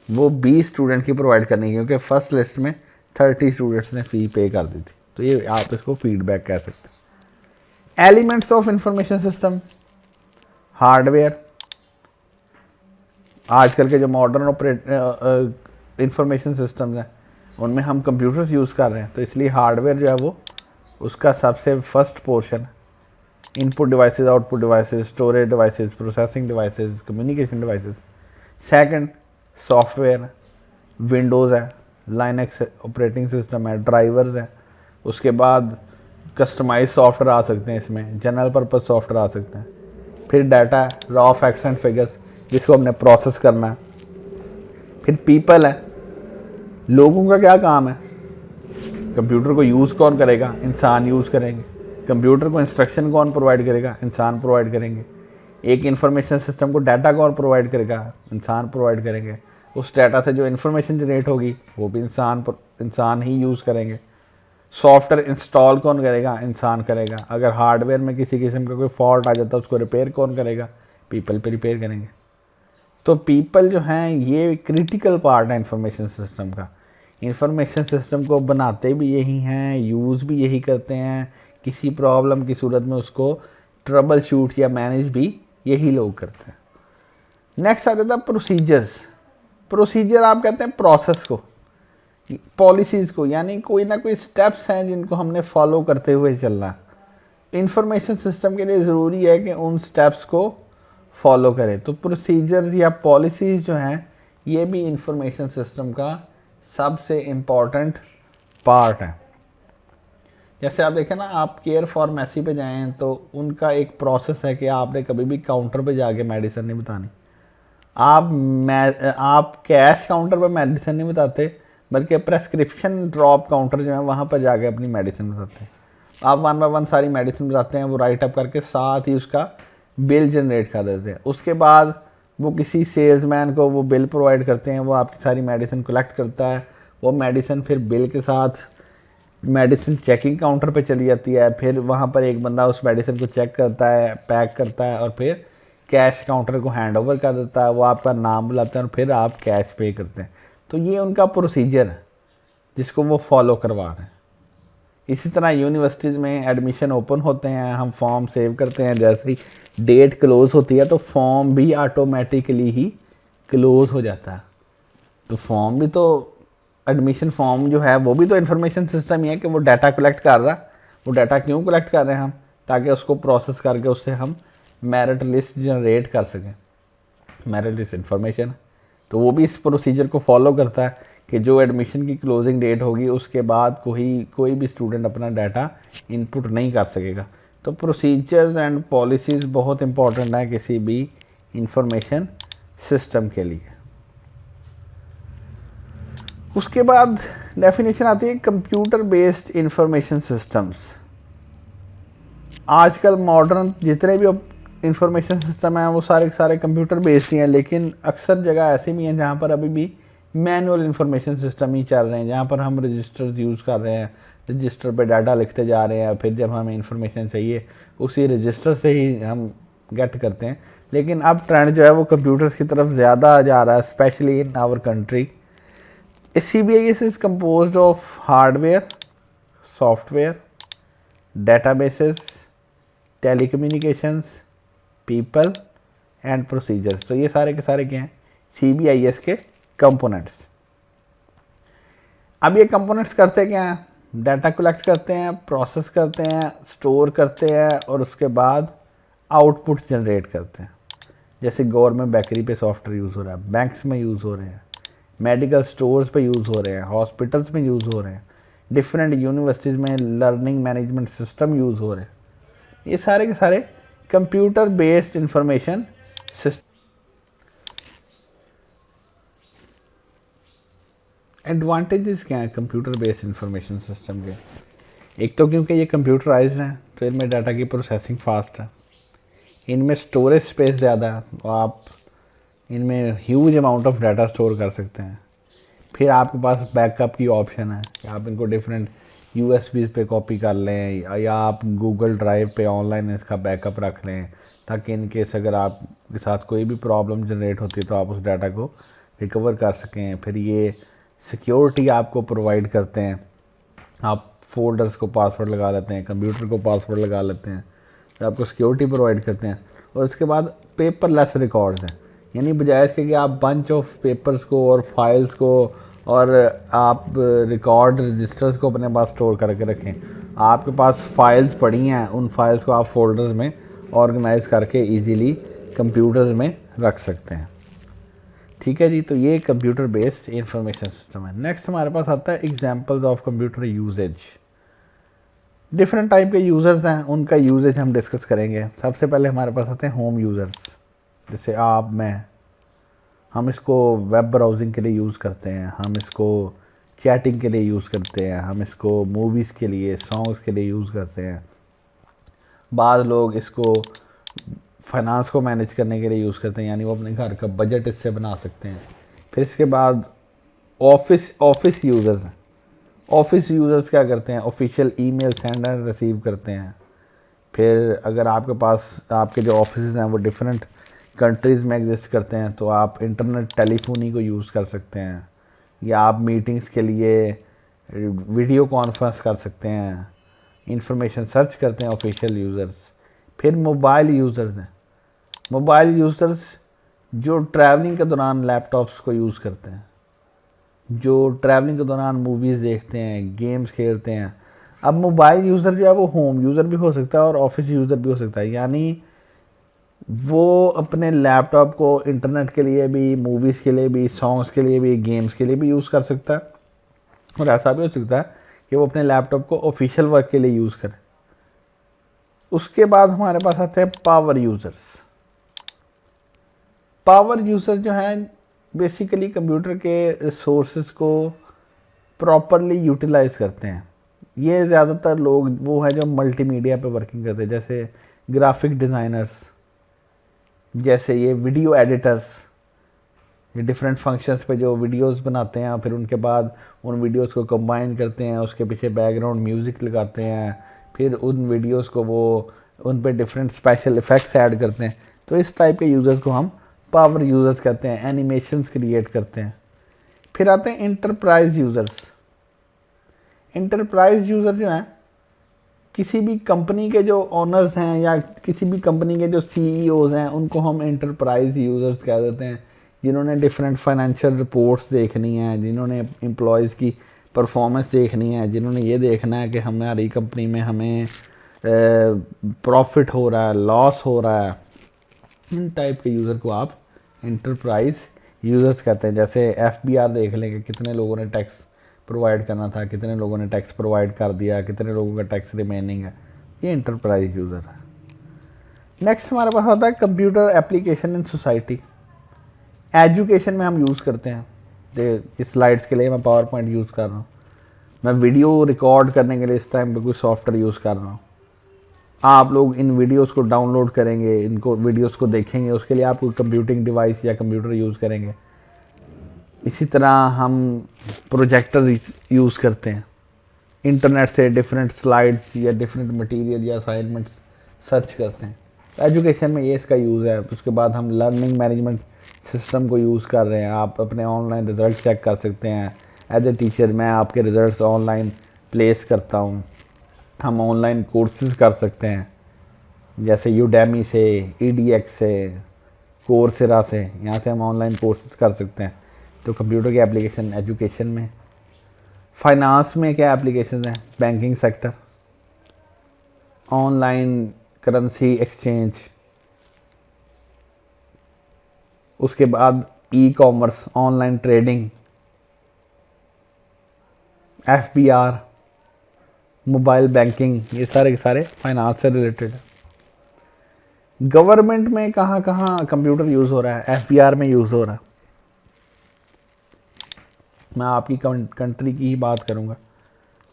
वो 20 स्टूडेंट की प्रोवाइड करनी है, क्योंकि फर्स्ट लिस्ट में 30 स्टूडेंट्स ने फ़ी पे कर दी थी। तो ये आप इसको फीडबैक कह सकते हैं। Elements of information system, hardware, आजकल के जो मॉडर्न इंफॉर्मेशन सिस्टम्स हैं उनमें हम कंप्यूटर्स यूज़ कर रहे हैं, तो इसलिए हार्डवेयर जो है वो उसका सबसे first portion, input devices, output devices, storage devices, processing devices, communication devices. Second software, Windows है, लाइनक्स ऑपरेटिंग सिस्टम है, ड्राइवर्स है। उसके बाद कस्टमाइज सॉफ्टवेयर आ सकते हैं, इसमें जनरल पर्पस सॉफ्टवेयर आ सकते हैं। फिर डाटा है, रॉ फैक्ट्स एंड फिगर्स, जिसको हमने प्रोसेस करना है। फिर पीपल है, लोगों का क्या काम है? कंप्यूटर को यूज़ कौन करेगा? इंसान यूज़ करेंगे। कंप्यूटर को इंस्ट्रक्शन कौन प्रोवाइड करेगा? इंसान प्रोवाइड करेंगे। एक इंफॉर्मेशन सिस्टम को डाटा कौन प्रोवाइड करेगा? इंसान प्रोवाइड करेंगे। उस डाटा से जो इन्फॉर्मेशन जनरेट होगी वो भी इंसान ही यूज़ करेंगे। सॉफ्टवेयर इंस्टॉल कौन करेगा? इंसान करेगा। अगर हार्डवेयर में किसी किस्म का कोई फॉल्ट आ जाता है उसको रिपेयर कौन करेगा? पीपल पे रिपेयर करेंगे। तो पीपल जो हैं ये क्रिटिकल पार्ट है इंफॉर्मेशन सिस्टम का। इंफॉर्मेशन सिस्टम को बनाते भी यही हैं, यूज़ भी यही करते हैं, किसी प्रॉब्लम की सूरत में उसको ट्रबल शूट या मैनेज भी यही लोग करते हैं। नेक्स्ट आ जाता है प्रोसीजर्स। प्रोसीजर आप कहते हैं प्रोसेस को, पॉलिसीज़ को, यानी कोई ना कोई स्टेप्स हैं जिनको हमने फॉलो करते हुए चलना। इंफॉर्मेशन सिस्टम के लिए ज़रूरी है कि उन स्टेप्स को फॉलो करें। तो प्रोसीजर्स या पॉलिसीज़ जो हैं ये भी इंफॉर्मेशन सिस्टम का सबसे इम्पॉर्टेंट पार्ट है। जैसे आप देखें ना, आप केयर फार्मेसी पे जाएं तो उनका एक प्रोसेस है कि आपने कभी भी काउंटर पे जाके मेडिसिन नहीं बतानी। आप कैश काउंटर पे मेडिसिन नहीं बताते, बल्कि प्रेस्क्रिप्शन ड्रॉप काउंटर जो है वहाँ पर जाके अपनी मेडिसिन बताते हैं। आप 1 बाय 1 सारी मेडिसिन बताते हैं, वो राइट अप करके साथ ही उसका बिल जनरेट कर देते हैं। उसके बाद वो किसी सेल्समैन को वो बिल प्रोवाइड करते हैं, वो आपकी सारी मेडिसिन कलेक्ट करता है। वो मेडिसिन फिर बिल के साथ मेडिसिन चेकिंग काउंटर पे चली जाती है। फिर वहाँ पर एक बंदा उस मेडिसिन को चेक करता है, पैक करता है और फिर कैश काउंटर को हैंड ओवर कर देता है। वो आपका नाम बुलाते हैं और फिर आप कैश पे करते हैं। तो ये उनका प्रोसीजर है जिसको वो फॉलो करवा रहे हैं। इसी तरह यूनिवर्सिटीज़ में एडमिशन ओपन होते हैं, हम फॉर्म सेव करते हैं, जैसे ही डेट क्लोज़ होती है तो फॉर्म भी ऑटोमेटिकली ही क्लोज़ हो जाता है। तो फॉर्म भी तो, एडमिशन फॉर्म जो है वो भी तो इन्फॉर्मेशन सिस्टम ही है कि वो डाटा कलेक्ट कर रहा है। वो डाटा क्यों कलेक्ट कर रहे हैं हम? ताकि उसको प्रोसेस करके उससे हम मेरिट लिस्ट जनरेट कर सकें। मेरिट लिस्ट इन्फॉर्मेशन, तो वो भी इस प्रोसीजर को फॉलो करता है कि जो एडमिशन की क्लोजिंग डेट होगी उसके बाद कोई भी स्टूडेंट अपना डाटा इनपुट नहीं कर सकेगा। तो प्रोसीजर्स एंड पॉलिसीज़ बहुत इंपॉर्टेंट है किसी भी इंफॉर्मेशन सिस्टम के लिए। उसके बाद डेफिनेशन आती है कंप्यूटर बेस्ड इंफॉर्मेशन सिस्टम्स। आजकल मॉडर्न जितने भी इंफॉर्मेशन सिस्टम हैं वो सारे के सारे कंप्यूटर बेस्ड ही हैं, लेकिन अक्सर जगह ऐसी भी हैं जहाँ पर अभी भी मैनुअल इंफॉर्मेशन सिस्टम ही चल रहे हैं, जहाँ पर हम रजिस्टर्स यूज़ कर रहे हैं, रजिस्टर पे डाटा लिखते जा रहे हैं, फिर जब हमें इंफॉर्मेशन चाहिए उसी रजिस्टर से ही हम गेट करते हैं। लेकिन अब ट्रेंड जो है वो कंप्यूटर्स की तरफ ज़्यादा जा रहा है, especially in our country. CBIS is composed of hardware, software, databases, telecommunications, people and procedures। तो ये सारे के सारे क्या हैं? CBIS के कंपोनेंट्स। अब ये कंपोनेंट्स करते क्या हैं? डाटा कलेक्ट करते हैं, प्रोसेस करते हैं, स्टोर करते हैं और उसके बाद आउटपुट जनरेट करते हैं। जैसे गवर्नमेंट बेकरी पे सॉफ्टवेयर यूज़ हो रहा है, बैंक्स में यूज़ हो रहे हैं, मेडिकल स्टोर्स पे यूज़ हो रहे हैं, हॉस्पिटल्स में यूज़ हो रहे हैं, डिफरेंट यूनिवर्सिटीज़ में लर्निंग मैनेजमेंट सिस्टम यूज़ हो रहे हैं। ये सारे के सारे computer based information system. Advantages क्या हैं कंप्यूटर बेस्ड इंफॉर्मेशन सिस्टम के? एक तो क्योंकि ये कंप्यूटराइज्ड हैं तो इनमें डाटा की प्रोसेसिंग फास्ट है, इनमें स्टोरेज स्पेस ज़्यादा है, तो आप इनमें huge amount of data store कर सकते हैं। फिर आपके पास बैकअप की ऑप्शन है कि आप इनको डिफरेंट USB पे कॉपी कर लें या आप गूगल ड्राइव पे ऑनलाइन इसका बैकअप रख लें, ताकि इन केस अगर आपके साथ कोई भी प्रॉब्लम जनरेट होती है तो आप उस डाटा को रिकवर कर सकें। फिर ये सिक्योरिटी आपको प्रोवाइड करते हैं, आप फोल्डर्स को पासवर्ड लगा लेते हैं, कंप्यूटर को पासवर्ड लगा लेते हैं, तो आपको सिक्योरिटी प्रोवाइड करते हैं। और उसके बाद पेपरलेस रिकॉर्ड्स हैं, यानी बजाय इसके कि आप बंच ऑफ पेपर्स को और फाइल्स को और आप रिकॉर्ड रजिस्टर्स को अपने पास स्टोर करके रखें, आपके पास फाइल्स पड़ी हैं, उन फाइल्स को आप फोल्डर्स में ऑर्गेनाइज करके इजीली कंप्यूटर्स में रख सकते हैं। ठीक है जी, तो ये कंप्यूटर बेस्ड इंफॉर्मेशन सिस्टम है। नेक्स्ट हमारे पास आता है examples of computer usages. Different type के यूज़र्स हैं, उनका यूजेज हम डिस्कस करेंगे। सबसे पहले हमारे पास आते हैं होम यूज़र्स, जैसे आप, मैं। हम इसको वेब ब्राउजिंग के लिए यूज़ करते हैं, हम इसको चैटिंग के लिए यूज़ करते हैं, हम इसको मूवीज़ के लिए, सॉन्ग्स के लिए यूज़ करते हैं। बाद लोग इसको फाइनेंस को मैनेज करने के लिए यूज़ करते हैं, यानी वो अपने घर का बजट इससे बना सकते हैं। फिर इसके बाद ऑफिस यूज़र्स हैं। ऑफिस यूज़र्स क्या करते हैं? Official email send and receive करते हैं। फिर अगर आपके पास आपके जो ऑफिस हैं वो डिफरेंट कंट्रीज़ में एग्जिस्ट करते हैं तो आप इंटरनेट टेलीफोनी को यूज़ कर सकते हैं, या आप मीटिंग्स के लिए वीडियो कॉन्फ्रेंस कर सकते हैं। इंफॉर्मेशन सर्च करते हैं ऑफिशियल यूज़र्स। फिर मोबाइल यूज़र्स हैं। मोबाइल यूज़र्स जो ट्रैवलिंग के दौरान लैपटॉप्स को यूज़ करते हैं, जो ट्रैवलिंग के दौरान मूवीज़ देखते हैं, गेम्स खेलते हैं। अब मोबाइल यूज़र जो है वो होम यूज़र भी हो सकता है और ऑफिस यूज़र भी हो सकता है, यानी वो अपने लैपटॉप को इंटरनेट के लिए भी, मूवीज़ के लिए भी, सॉन्ग्स के लिए भी, गेम्स के लिए भी यूज़ कर सकता है। और ऐसा भी हो सकता है कि वो अपने लैपटॉप को ऑफिशियल वर्क के लिए यूज़ करें। उसके बाद हमारे पास आते हैं पावर यूज़र्स। पावर यूज़र जो हैं बेसिकली कंप्यूटर के रिसोर्सेज को प्रॉपरली यूटिलाइज करते हैं। ये ज़्यादातर लोग वो है जो मल्टीमीडिया पे वर्किंग करते हैं, जैसे ग्राफिक डिज़ाइनर्स, जैसे ये वीडियो एडिटर्स, ये डिफरेंट फंक्शंस पे जो वीडियोस बनाते हैं, फिर उनके बाद उन वीडियोस को कंबाइन करते हैं, उसके पीछे बैकग्राउंड म्यूज़िक लगाते हैं, फिर उन वीडियोस को वो उन पे डिफरेंट स्पेशल इफ़ेक्ट्स ऐड करते हैं। तो इस टाइप के यूज़र्स को हम पावर यूज़र्स कहते हैं, एनिमेशंस क्रिएट करते हैं। फिर आते हैं इंटरप्राइज यूज़र्स। इंटरप्राइज यूज़र जो हैं किसी भी कंपनी के जो ओनर्स हैं या किसी भी कंपनी के जो सीईओज़ हैं, उनको हम इंटरप्राइज यूज़र्स कह देते हैं, जिन्होंने डिफरेंट फाइनेंशियल रिपोर्ट्स देखनी है, जिन्होंने एम्प्लॉयज़ की परफॉर्मेंस देखनी है, जिन्होंने ये देखना है कि हमारी कंपनी में हमें प्रॉफिट हो रहा है, लॉस हो रहा है। इन टाइप के यूज़र को आप इंटरप्राइज यूज़र्स कहते हैं। जैसे एफबीआर देख लें कि कितने लोगों ने टैक्स प्रोवाइड करना था, कितने लोगों ने टैक्स प्रोवाइड कर दिया, कितने लोगों का टैक्स रिमेनिंग है, ये इंटरप्राइज यूज़र है। नेक्स्ट हमारे पास आता है computer application in society. Education में हम यूज़ करते हैं। इस स्लाइड्स के लिए मैं पावर पॉइंट यूज़ कर रहा हूँ, मैं वीडियो रिकॉर्ड करने के लिए इस टाइम पे कोई सॉफ्टवेयर यूज़ कर रहा हूँ। आप लोग इन वीडियोस को डाउनलोड करेंगे, इनको वीडियोस को देखेंगे, उसके लिए आप कोई कंप्यूटिंग डिवाइस या कंप्यूटर यूज़ करेंगे। इसी तरह हम प्रोजेक्टर यूज़ करते हैं, इंटरनेट से डिफरेंट स्लाइड्स या डिफरेंट मटेरियल या असाइनमेंट्स सर्च करते हैं। एजुकेशन में ये इसका यूज़ है। उसके बाद हम लर्निंग मैनेजमेंट सिस्टम को यूज़ कर रहे हैं। आप अपने ऑनलाइन रिज़ल्ट चेक कर सकते हैं। एज ए टीचर मैं आपके रिज़ल्ट्स ऑनलाइन प्लेस करता हूँ। हम ऑनलाइन कोर्सेज कर सकते हैं, जैसे यूडेमी से, EDX से, कोर्सेरा से, यहाँ से हम ऑनलाइन कोर्सेज कर सकते हैं। तो कंप्यूटर की एप्लीकेशन एजुकेशन में। फाइनेंस में क्या एप्लीकेशन हैं? Banking sector, online currency exchange, उसके बाद e-commerce, online trading, FBR, mobile banking, ये सारे के सारे फाइनेंस से रिलेटेड है। गवर्नमेंट में कहाँ कहाँ कंप्यूटर यूज़ हो रहा है? FBR में यूज़ हो रहा है। मैं आपकी कंट्री की ही बात करूँगा।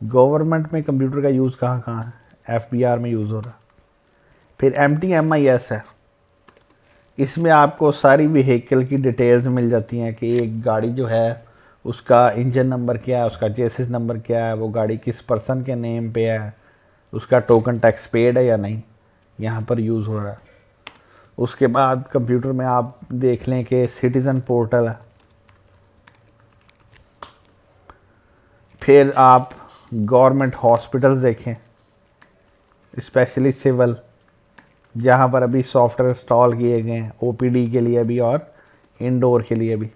गवर्नमेंट में कंप्यूटर का यूज़ कहाँ कहाँ है? FBR में यूज़ हो रहा है। फिर MTMIS है, इसमें आपको सारी व्हीकल की डिटेल्स मिल जाती हैं कि एक गाड़ी जो है उसका इंजन नंबर क्या है, उसका चेसिस नंबर क्या है, वो गाड़ी किस पर्सन के नेम पे है, उसका टोकन टैक्स पेड है या नहीं, यहाँ पर यूज़ हो रहा है। उसके बाद कंप्यूटर में आप देख लें कि सिटीज़न पोर्टल है। फिर आप गवर्नमेंट हॉस्पिटल्स देखें, स्पेशली सिविल, जहाँ पर अभी सॉफ्टवेयर इंस्टॉल किए गए हैं OPD के लिए भी और इंडोर के लिए भी।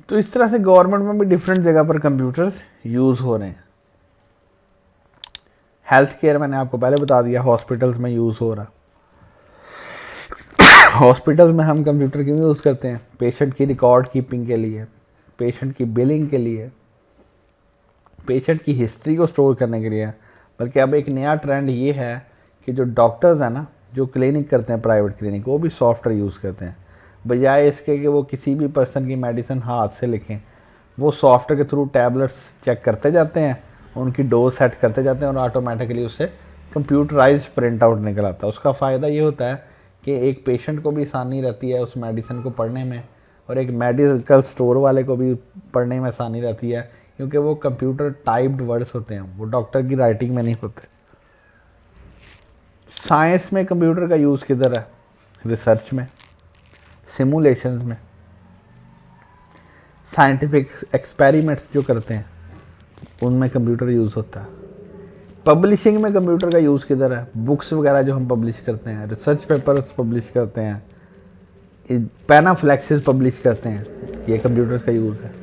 तो इस तरह से गवर्नमेंट में भी डिफरेंट जगह पर कंप्यूटर्स यूज़ हो रहे हैं। हेल्थ केयर मैंने आपको पहले बता दिया, हॉस्पिटल्स में यूज़ हो रहा। हॉस्पिटल्स में हम कंप्यूटर क्यों यूज़ करते हैं? पेशेंट की रिकॉर्ड कीपिंग के लिए, पेशेंट की बिलिंग के लिए, पेशेंट की हिस्ट्री को स्टोर करने के लिए। बल्कि अब एक नया ट्रेंड ये है कि जो डॉक्टर्स हैं ना, जो क्लिनिक करते हैं प्राइवेट क्लिनिक, वो भी सॉफ्टवेयर यूज़ करते हैं। बजाय इसके कि वो किसी भी पर्सन की मेडिसिन हाथ से लिखें, वो सॉफ्टवेयर के थ्रू टैबलेट्स चेक करते जाते हैं, उनकी डोज सेट करते जाते हैं और ऑटोमेटिकली उससे कंप्यूटराइज प्रिंट आउट निकल आता है। उसका फ़ायदा ये होता है कि एक पेशेंट को भी आसानी रहती है उस मेडिसिन को पढ़ने में, और एक मेडिकल स्टोर वाले को भी पढ़ने में आसानी रहती है, क्योंकि वो कंप्यूटर टाइप्ड वर्ड्स होते हैं, वो डॉक्टर की राइटिंग में नहीं होते। साइंस में कंप्यूटर का यूज़ किधर है? रिसर्च में, सिमुलेशंस में, साइंटिफिक एक्सपेरिमेंट्स जो करते हैं उनमें कंप्यूटर यूज़ होता है। पब्लिशिंग में कंप्यूटर का यूज़ किधर है? बुक्स वगैरह जो हम पब्लिश करते हैं, रिसर्च पेपर्स पब्लिश करते हैं, पैनाफ्लेक्सिस पब्लिश करते हैं, ये कंप्यूटर्स का यूज़ है।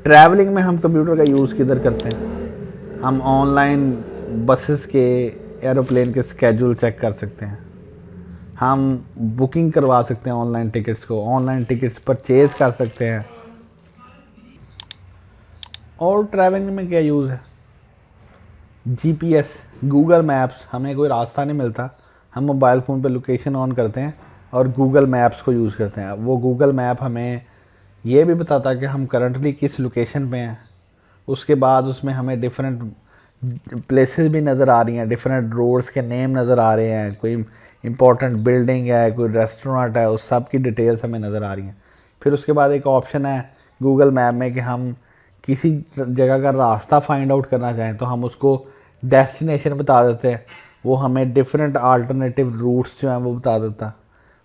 ट्रैवलिंग में हम कंप्यूटर का यूज़ किधर करते हैं? हम ऑनलाइन बसेस के, एरोप्लेन के स्केड्यूल चेक कर सकते हैं, हम बुकिंग करवा सकते हैं ऑनलाइन टिकट्स को, ऑनलाइन टिकट्स परचेज कर सकते हैं। और ट्रैवलिंग में क्या यूज़ है? GPS, Google maps. हमें कोई रास्ता नहीं मिलता, हम मोबाइल फ़ोन पे लोकेशन ऑन करते हैं और गूगल मैप्स को यूज़ करते हैं। वो गूगल मैप हमें ये भी बताता है कि हम करंटली किस लोकेशन पे हैं। उसके बाद उसमें हमें डिफरेंट प्लेसेस भी नज़र आ रही हैं, डिफरेंट रोड्स के नेम नज़र आ रहे हैं, कोई इंपॉर्टेंट बिल्डिंग है, कोई रेस्टोरेंट है, उस सब की डिटेल्स हमें नज़र आ रही हैं। फिर उसके बाद एक ऑप्शन है गूगल मैप में कि हम किसी जगह का रास्ता फाइंड आउट करना चाहें तो हम उसको डेस्टिनेशन बता देते हैं, वो हमें डिफरेंट अल्टरनेटिव रूट्स जो हैं वो बता देता है।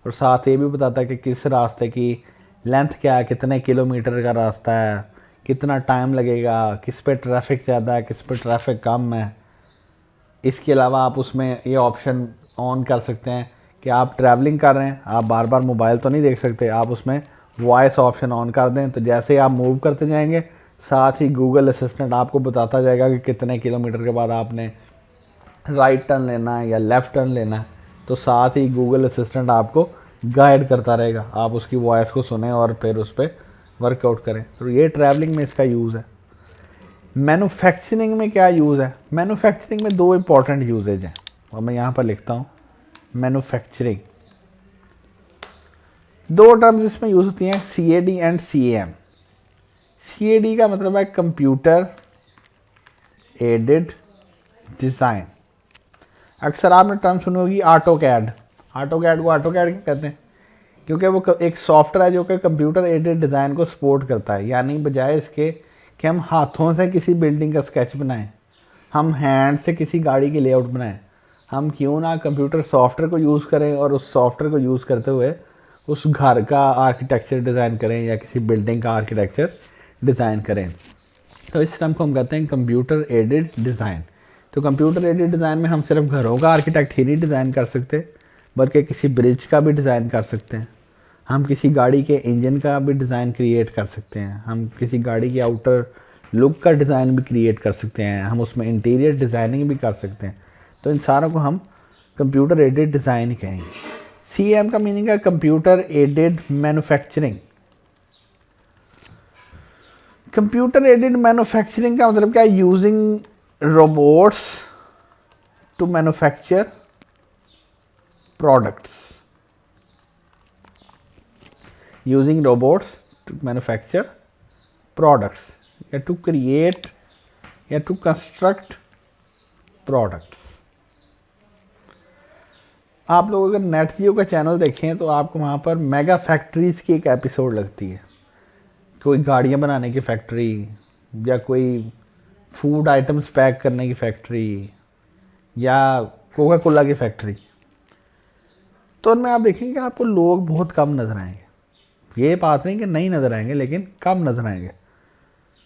और साथ ये भी बताता है कि किस रास्ते की लेंथ क्या है, कितने किलोमीटर का रास्ता है, कितना टाइम लगेगा, किस पे ट्रैफिक ज़्यादा है, किस पे ट्रैफिक कम है। इसके अलावा आप उसमें ये ऑप्शन ऑन कर सकते हैं कि आप ट्रैवलिंग कर रहे हैं, आप बार बार मोबाइल तो नहीं देख सकते, आप उसमें वॉइस ऑप्शन ऑन कर दें तो जैसे ही आप मूव करते जाएंगे साथ ही गूगल असिस्टेंट आपको बताता जाएगा कि कितने किलोमीटर के बाद आपने राइट टर्न लेना है या लेफ़्ट टर्न लेना है। तो साथ ही गूगल असिस्टेंट आपको गाइड करता रहेगा, आप उसकी वॉइस को सुने और फिर उस पर वर्कआउट करें। तो ये ट्रैवलिंग में इसका यूज़ है। मैन्युफैक्चरिंग में क्या यूज़ है? मैन्युफैक्चरिंग में दो इम्पॉर्टेंट यूजेज हैं और मैं यहाँ पर लिखता हूँ मैन्युफैक्चरिंग। दो टर्म्स इसमें यूज़ होती हैं, CAD एंड CAM। CAD का मतलब है कंप्यूटर एडेड डिज़ाइन। अक्सर आपने टर्म सुनी होगी ऑटोकैड। ऑटोकैड को ऑटोकैड क्यों कहते हैं? क्योंकि वो एक सॉफ्टवेयर है जो कि कंप्यूटर एडेड डिज़ाइन को सपोर्ट करता है। यानी बजाय इसके कि हम हाथों से किसी बिल्डिंग का स्केच बनाएं, हम हैंड से किसी गाड़ी की लेआउट बनाएं, हम क्यों ना कंप्यूटर सॉफ्टवेयर को यूज़ करें और उस सॉफ्टवेयर को यूज़ करते हुए उस घर का आर्किटेक्चर डिज़ाइन करें या किसी बिल्डिंग का आर्किटेक्चर डिज़ाइन करें। तो इस टर्म को हम कहते हैं कंप्यूटर एडेड डिज़ाइन। तो कंप्यूटर एडेड डिज़ाइन में हम सिर्फ घरों का आर्किटेक्ट ही नहीं डिज़ाइन कर सकते, बल्कि किसी ब्रिज का भी डिज़ाइन कर सकते हैं, हम किसी गाड़ी के इंजन का भी डिज़ाइन क्रिएट कर सकते हैं, हम किसी गाड़ी की आउटर लुक का डिज़ाइन भी क्रिएट कर सकते हैं, हम उसमें इंटीरियर डिज़ाइनिंग भी कर सकते हैं। तो इन सारों को हम कंप्यूटर एडेड डिज़ाइन ही कहेंगे। CAM का मीनिंग है computer aided manufacturing. Computer aided manufacturing का मतलब क्या है? Using robots to manufacture products. Using robots to manufacture products या टू क्रिएट या टू कंस्ट्रक्ट प्रोडक्ट्स। आप लोग अगर नेट जियो का चैनल देखें तो आपको वहाँ पर मेगा फैक्ट्रीज़ की एक एपिसोड लगती है। कोई गाड़ियाँ बनाने की फैक्ट्री या कोई फूड आइटम्स पैक करने की फैक्ट्री या कोका कोला की फैक्ट्री। तो उनमें आप देखेंगे आपको लोग बहुत कम नज़र आएंगे। ये बात नहीं कि नहीं नज़र आएंगे, लेकिन कम नज़र आएंगे।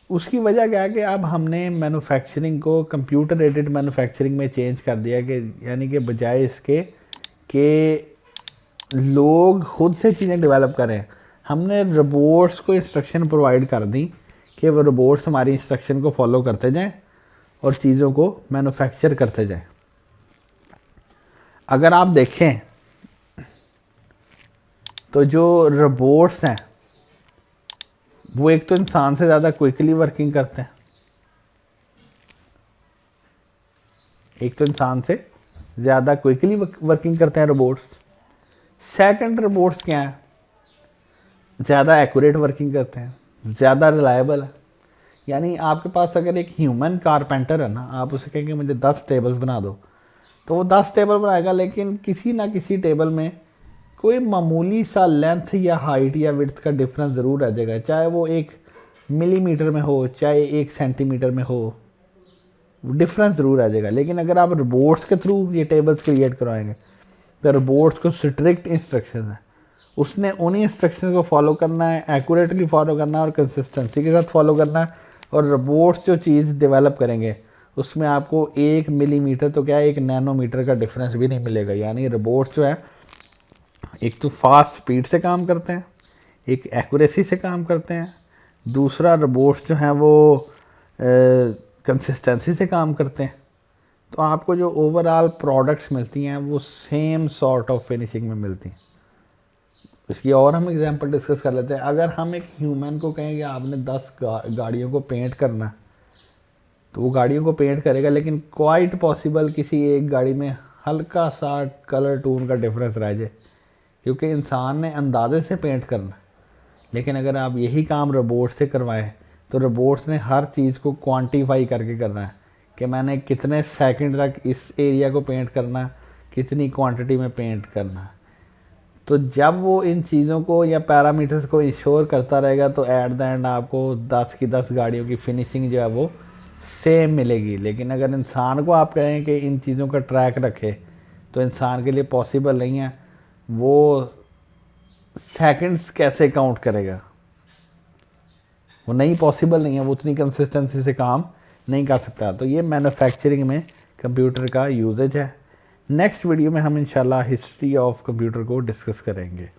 उसकी वजह क्या है कि अब हमने मैन्युफैक्चरिंग को कंप्यूटर एडेड मैन्युफैक्चरिंग में चेंज कर दिया कि यानी कि बजाय इसके कि लोग खुद से चीज़ें डेवलप करें, हमने रोबोट्स को इंस्ट्रक्शन प्रोवाइड कर दी कि वो रोबोट्स हमारी इंस्ट्रक्शन को फॉलो करते जाएं और चीज़ों को मैन्युफैक्चर करते जाएं। अगर आप देखें तो जो रोबोट्स हैं वो एक तो इंसान से ज़्यादा क्विकली वर्किंग करते हैं, एक तो इंसान से ज़्यादा क्विकली वर्किंग करते हैं रोबोट्स। सेकंड, रोबोट्स क्या हैं? ज़्यादा एक्यूरेट वर्किंग करते हैं, ज़्यादा रिलायबल है। यानी आपके पास अगर एक ह्यूमन कारपेंटर है ना, आप उसे कहेंगे मुझे 10 टेबल्स बना दो, तो वो 10 टेबल बनाएगा, लेकिन किसी ना किसी टेबल में कोई मामूली सा लेंथ या हाइट या विड्थ का डिफरेंस ज़रूर रह जाएगा, चाहे वो 1 मिलीमीटर में हो, चाहे 1 सेंटीमीटर में हो, डिफरेंस ज़रूर आ जाएगा। लेकिन अगर आप रोबोट्स के थ्रू ये टेबल्स क्रिएट करवाएंगे तो रोबोट्स को स्ट्रिक्ट इंस्ट्रक्शन है, उसने उन्हीं इंस्ट्रक्शन को फॉलो करना है, एक्यूरेटली फॉलो करना है और कंसिस्टेंसी के साथ फॉलो करना है। और रोबोट्स जो चीज़ डेवलप करेंगे उसमें आपको 1 मिलीमीटर तो क्या है 1 नैनोमीटर का डिफरेंस भी नहीं मिलेगा। यानी रोबोट्स जो है एक तो फास्ट स्पीड से काम करते हैं, एक एक्यूरेसी से काम करते हैं, दूसरा रोबोट्स जो हैं वो कंसिस्टेंसी से काम करते हैं। तो आपको जो ओवरऑल प्रोडक्ट्स मिलती हैं वो सेम सॉर्ट ऑफ फिनिशिंग में मिलती हैं। इसकी और हम एग्जांपल डिस्कस कर लेते हैं। अगर हम एक ह्यूमन को कहें कि आपने 10 गाड़ियों को पेंट करना, तो वो गाड़ियों को पेंट करेगा, लेकिन क्वाइट पॉसिबल किसी एक गाड़ी में हल्का सा कलर टोन का डिफरेंस रह जाए, क्योंकि इंसान ने अंदाजे से पेंट करना। लेकिन अगर आप यही काम रोबोट से करवाएं, तो रोबोट्स ने हर चीज़ को क्वांटिफाई करके करना है कि मैंने कितने सेकंड तक इस एरिया को पेंट करना, कितनी क्वांटिटी में पेंट करना। तो जब वो इन चीज़ों को या पैरामीटर्स को इंश्योर करता रहेगा, तो एट द एंड आपको 10 की 10 गाड़ियों की फिनिशिंग जो है वो सेम मिलेगी। लेकिन अगर इंसान को आप कहें कि इन चीज़ों का ट्रैक रखे, तो इंसान के लिए पॉसिबल नहीं है। वो सेकंड्स कैसे काउंट करेगा, वो नहीं, पॉसिबल नहीं है, वो उतनी कंसिस्टेंसी से काम नहीं कर सकता। तो ये मैन्युफैक्चरिंग में कंप्यूटर का यूजेज है। नेक्स्ट वीडियो में हम इंशाल्लाह हिस्ट्री ऑफ कंप्यूटर को डिस्कस करेंगे।